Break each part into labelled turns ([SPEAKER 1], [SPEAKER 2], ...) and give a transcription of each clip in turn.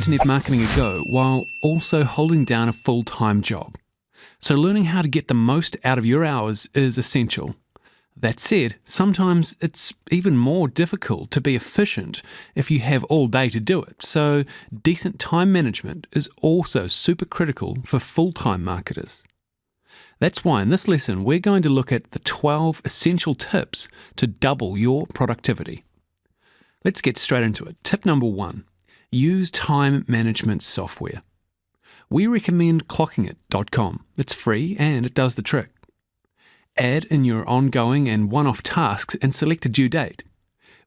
[SPEAKER 1] internet marketing a go while also holding down a full-time job. So learning how to get the most out of your hours is essential. That said, sometimes it's even more difficult to be efficient if you have all day to do it, so decent time management is also super critical for full-time marketers. That's why in this lesson we're going to look at the 12 essential tips to double your productivity. Let's get straight into it. Tip number 1, use time management software. We recommend Clocking at DotCom. It's free and it does the trick. Add in your ongoing and one-off tasks and select a due date.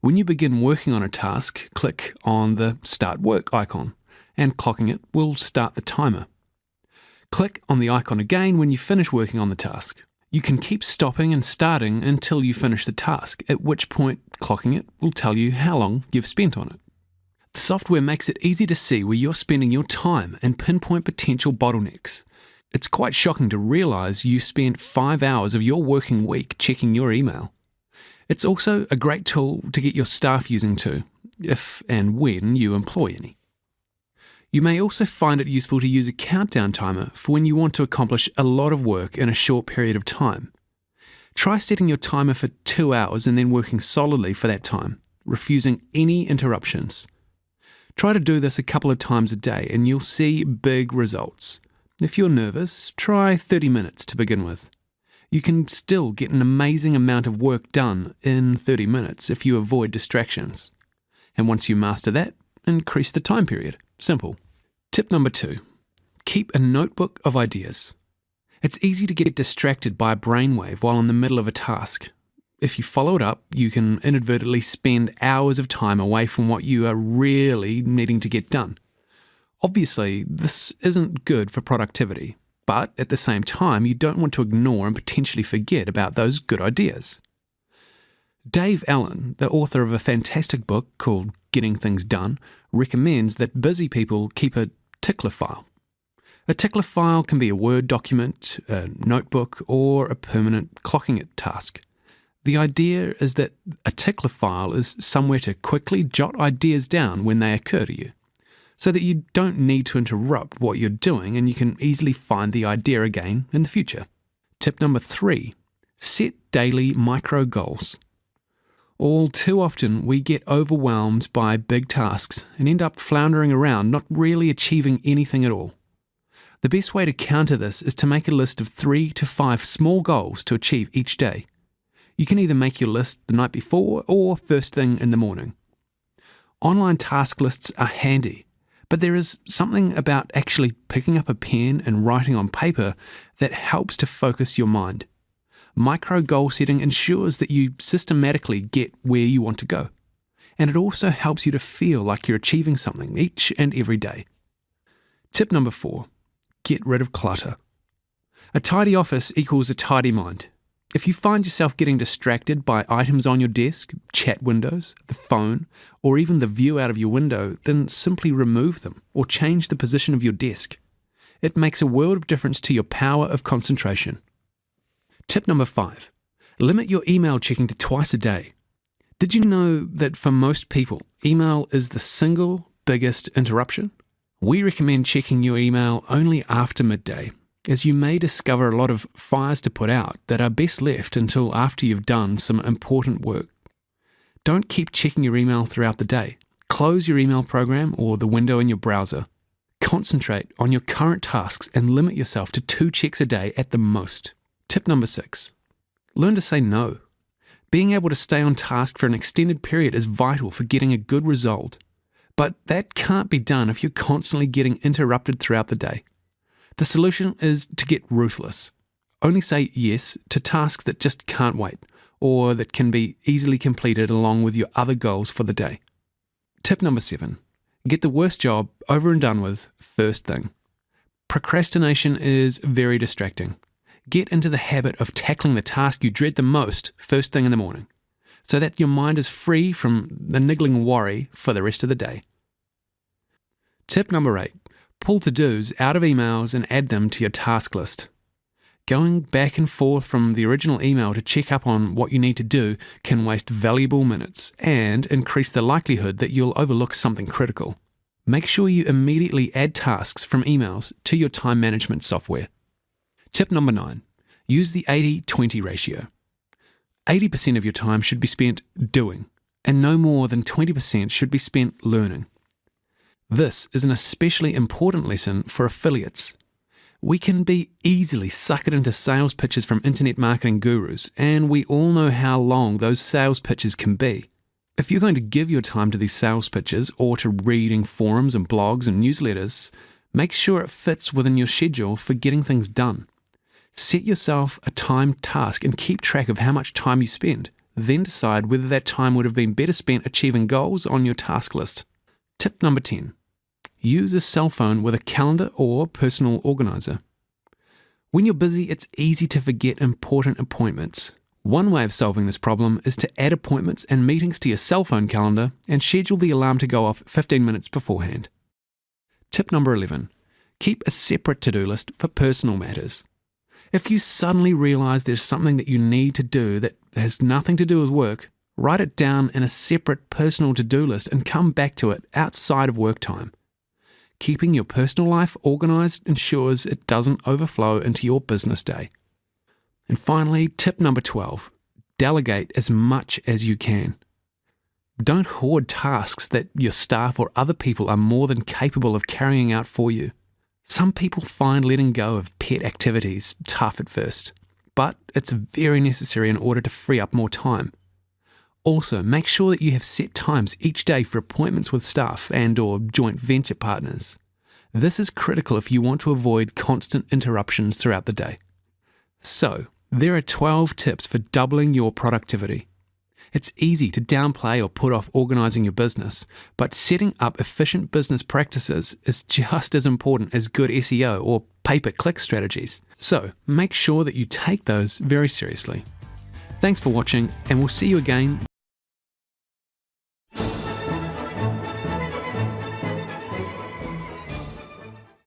[SPEAKER 1] When you begin working on a task, click on the Start Work icon, and Clocking It will start the timer. Click on the icon again when you finish working on the task. You can keep stopping and starting until you finish the task, at which point Clocking It will tell you how long you've spent on it. The software makes it easy to see where you're spending your time and pinpoint potential bottlenecks. It's quite shocking to realize you spent 5 hours of your working week checking your email. It's also a great tool to get your staff using too, if and when you employ any. You may also find it useful to use a countdown timer for when you want to accomplish a lot of work in a short period of time. Try setting your timer for 2 hours and then working solidly for that time, refusing any interruptions. Try to do this a couple of times a day and you'll see big results. If you're nervous, try 30 minutes to begin with. You can still get an amazing amount of work done in 30 minutes if you avoid distractions. And once you master that, increase the time period. Simple. Tip number 2, keep a notebook of ideas. It's easy to get distracted by a brainwave while in the middle of a task. If you follow it up, you can inadvertently spend hours of time away from what you are really needing to get done. Obviously, this isn't good for productivity, but at the same time, you don't want to ignore and potentially forget about those good ideas. Dave Allen, the author of a fantastic book called Getting Things Done, recommends that busy people keep a tickler file. A tickler file can be a Word document, a notebook, or a permanent Clocking It task. The idea is that a tickler file is somewhere to quickly jot ideas down when they occur to you, so that you don't need to interrupt what you're doing and you can easily find the idea again in the future. Tip number 3, set daily micro goals. All too often we get overwhelmed by big tasks and end up floundering around, not really achieving anything at all. The best way to counter this is to make a list of 3 to 5 small goals to achieve each day. You can either make your list the night before or first thing in the morning. Online task lists are handy, but there is something about actually picking up a pen and writing on paper that helps to focus your mind. Micro goal setting ensures that you systematically get where you want to go, and it also helps you to feel like you're achieving something each and every day. Tip number 4, get rid of clutter. A tidy office equals a tidy mind. If you find yourself getting distracted by items on your desk, chat windows, the phone, or even the view out of your window, then simply remove them or change the position of your desk. It makes a world of difference to your power of concentration. Tip number 5, limit your email checking to twice a day. Did you know that for most people, email is the single biggest interruption? We recommend checking your email only after midday, as you may discover a lot of fires to put out that are best left until after you've done some important work. Don't keep checking your email throughout the day. Close your email program or the window in your browser. Concentrate on your current tasks and limit yourself to 2 checks a day at the most. Tip number 6, learn to say no. Being able to stay on task for an extended period is vital for getting a good result, but that can't be done if you're constantly getting interrupted throughout the day. The solution is to get ruthless. Only say yes to tasks that just can't wait, or that can be easily completed along with your other goals for the day. Tip number 7, get the worst job over and done with first thing. Procrastination is very distracting. Get into the habit of tackling the task you dread the most first thing in the morning, so that your mind is free from the niggling worry for the rest of the day. Tip number 8, pull to-dos out of emails and add them to your task list. Going back and forth from the original email to check up on what you need to do can waste valuable minutes and increase the likelihood that you'll overlook something critical. Make sure you immediately add tasks from emails to your time management software. Tip number 9. Use the 80-20 ratio. 80% of your time should be spent doing, and no more than 20% should be spent learning. This is an especially important lesson for affiliates. We can be easily suckered into sales pitches from internet marketing gurus, and we all know how long those sales pitches can be. If you're going to give your time to these sales pitches or to reading forums and blogs and newsletters, make sure it fits within your schedule for getting things done. Set yourself a timed task and keep track of how much time you spend. Then decide whether that time would have been better spent achieving goals on your task list. Tip number 10. Use a cell phone with a calendar or personal organizer. When you're busy, it's easy to forget important appointments. One way of solving this problem is to add appointments and meetings to your cell phone calendar and schedule the alarm to go off 15 minutes beforehand. Tip number 11. Keep a separate to-do list for personal matters. If you suddenly realize there's something that you need to do that has nothing to do with work, write it down in a separate personal to-do list and come back to it outside of work time. Keeping your personal life organized ensures it doesn't overflow into your business day. And finally, tip number 12, delegate as much as you can. Don't hoard tasks that your staff or other people are more than capable of carrying out for you. Some people find letting go of pet activities tough at first, but it's very necessary in order to free up more time. Also, make sure that you have set times each day for appointments with staff and/or joint venture partners. This is critical if you want to avoid constant interruptions throughout the day. So, there are 12 tips for doubling your productivity. It's easy to downplay or put off organizing your business, but setting up efficient business practices is just as important as good SEO or pay-per-click strategies. So, make sure that you take those very seriously. Thanks for watching, and we'll see you again